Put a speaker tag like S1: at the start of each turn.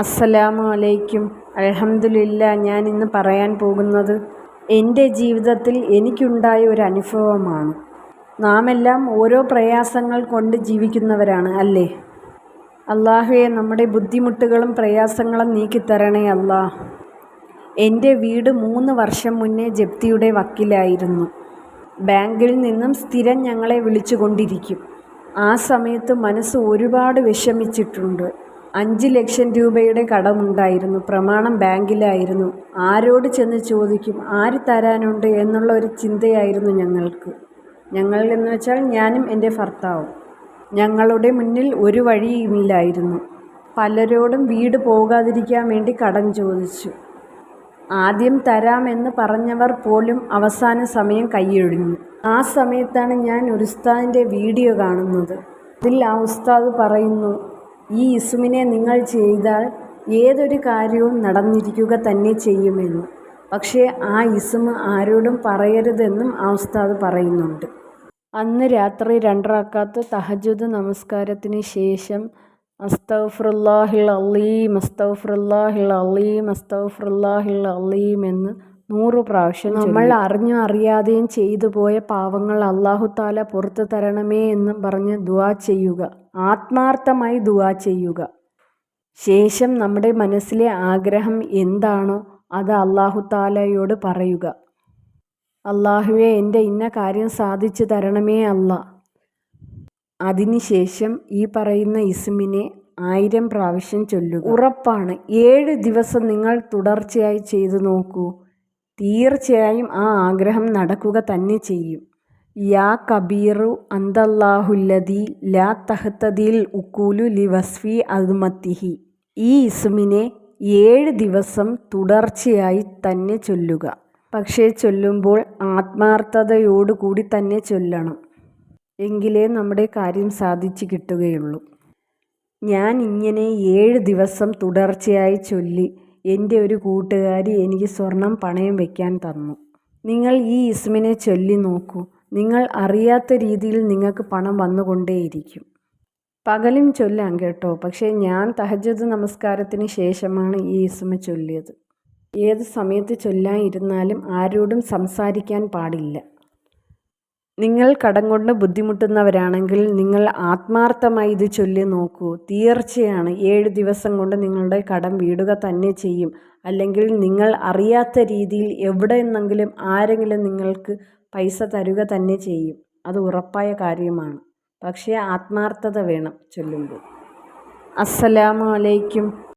S1: അസ്സലാമു അലൈക്കും. അൽഹംദുലില്ലാ. ഞാൻ ഇന്ന് പറയാൻ പോകുന്നത് എൻ്റെ ജീവിതത്തിൽ എനിക്കുണ്ടായ ഒരു അനുഭവമാണ്. നാമെല്ലാം ഓരോ പ്രയാസങ്ങൾ കൊണ്ട് ജീവിക്കുന്നവരാണ് അല്ലേ? അല്ലാഹുവേ, നമ്മുടെ ബുദ്ധിമുട്ടുകളും പ്രയാസങ്ങളും നീക്കിത്തരണേ അല്ലാ. എൻ്റെ വീട് 3 വർഷം മുന്നേ ജപ്തിയുടെ വക്കിലായിരുന്നു. ബാങ്കിൽ നിന്നും സ്ഥിരം ഞങ്ങളെ വിളിച്ചുകൊണ്ടിരിക്കും. ആ സമയത്ത് മനസ്സ് ഒരുപാട് വിഷമിച്ചിട്ടുണ്ട്. 5 ലക്ഷം രൂപയുടെ കടമുണ്ടായിരുന്നു. പ്രമാണം ബാങ്കിലായിരുന്നു. ആരോട് ചെന്ന് ചോദിക്കും, ആര് തരാനുണ്ട് എന്നുള്ള ഒരു ചിന്തയായിരുന്നു ഞങ്ങൾക്ക്. ഞങ്ങൾ എന്ന് വെച്ചാൽ ഞാനും എൻ്റെ ഭർത്താവും. ഞങ്ങളുടെ മുന്നിൽ ഒരു വഴിയുമില്ലായിരുന്നു. പലരോടും വീട് പോകാതിരിക്കാൻ വേണ്ടി കടം ചോദിച്ചു. ആദ്യം തരാമെന്ന് പറഞ്ഞവർ പോലും അവസാന സമയം കൈയൊഴിഞ്ഞു. ആ സമയത്താണ് ഞാൻ ഒരു ഉസ്താദിൻ്റെ വീഡിയോ കാണുന്നത്. അതിൽ ആ ഉസ്താദ് പറയുന്നു, ഈ ഇസ്മിനെ നിങ്ങൾ ചെയ്താൽ ഏതൊരു കാര്യവും നടന്നിരിക്കുക തന്നെ ചെയ്യുമെന്ന്. പക്ഷേ ആ ഇസ്മ ആരോടും പറയരുതെന്നും ആ ഉസ്താദ് പറയുന്നുണ്ട്. അന്ന് രാത്രി 2 റക്അത്ത് തഹജ്ജുദ് നമസ്കാരത്തിന് ശേഷം അസ്തഗ്ഫിറുല്ലാഹിൽ അലീം, അസ്തഗ്ഫിറുല്ലാഹിൽ അലീം, അസ്തഗ്ഫിറുല്ലാഹിൽ അലീം എന്ന് 100 പ്രാവശ്യം നമ്മൾ അറിഞ്ഞും അറിയാതെയും ചെയ്തു പോയ പാവങ്ങൾ അല്ലാഹു തആല പുറത്തു തരണമേ എന്നും പറഞ്ഞ് ദുആ ചെയ്യുക. ആത്മാർത്ഥമായി ദുആ ചെയ്യുക. ശേഷം നമ്മുടെ മനസ്സിലെ ആഗ്രഹം എന്താണോ അത് അല്ലാഹു തആലയോട് പറയുക. അല്ലാഹുവേ, എൻ്റെ ഇന്ന കാര്യം സാധിച്ചു തരണമേ അല്ലാ. അതിനുശേഷം ഈ പറയുന്ന ഇസ്മിനെ 1000 പ്രാവശ്യം ചൊല്ലുക. ഉറപ്പാണ്, 7 ദിവസം നിങ്ങൾ തുടർച്ചയായി ചെയ്തു നോക്കൂ. തീർച്ചയായും ആ ആഗ്രഹം നടക്കുക തന്നെ ചെയ്യും. യാ കബീറു അന്തല്ലാഹുല്ലദീ ലാ തഹ്തദിൽ ഉഖൂലു ലിവസ്ഫി അദ്മത്തിഹി. ഈ ഇസ്മിനെ 7 ദിവസം തുടർച്ചയായി തന്നെ ചൊല്ലുക. പക്ഷേ ചൊല്ലുമ്പോൾ ആത്മാർത്ഥതയോടുകൂടി തന്നെ ചൊല്ലണം. എങ്കിലേ നമ്മുടെ കാര്യം സാധിച്ചു കിട്ടുകയുള്ളൂ. ഞാൻ ഇങ്ങനെ 7 ദിവസം തുടർച്ചയായി ചൊല്ലി എൻ്റെ ഒരു കൂട്ടുകാരി എനിക്ക് സ്വർണം പണയം വയ്ക്കാൻ തന്നു. നിങ്ങൾ ഈ ഇസ്മിനെ ചൊല്ലി നോക്കൂ. നിങ്ങൾ അറിയാത്ത രീതിയിൽ നിങ്ങൾക്ക് പണം വന്നുകൊണ്ടേയിരിക്കും. പകലും ചൊല്ലാം കേട്ടോ. പക്ഷേ ഞാൻ തഹജ്ജുദ് നമസ്കാരത്തിന് ശേഷമാണ് ഈ ഇസ്മ ചൊല്ലിയത്. ഏത് സമയത്ത് ചൊല്ലാൻ ഇരുന്നാലും ആരോടും സംസാരിക്കാൻ പാടില്ല. നിങ്ങൾ കടം കൊണ്ട് ബുദ്ധിമുട്ടുന്നവരാണെങ്കിൽ നിങ്ങൾ ആത്മാർത്ഥമായി ഇത് ചൊല്ലി നോക്കൂ. തീർച്ചയാണ് 7 ദിവസം കൊണ്ട് നിങ്ങളുടെ കടം വീടുക തന്നെ ചെയ്യും. അല്ലെങ്കിൽ നിങ്ങൾ അറിയാത്ത രീതിയിൽ എവിടെ നിന്നെങ്കിലും ആരെങ്കിലും നിങ്ങൾക്ക് പൈസ തരുക തന്നെ ചെയ്യും. അത് ഉറപ്പായ കാര്യമാണ്. പക്ഷേ ആത്മാർത്ഥത വേണം ചൊല്ലുമ്പോൾ. അസ്സലാമു അലൈക്കും.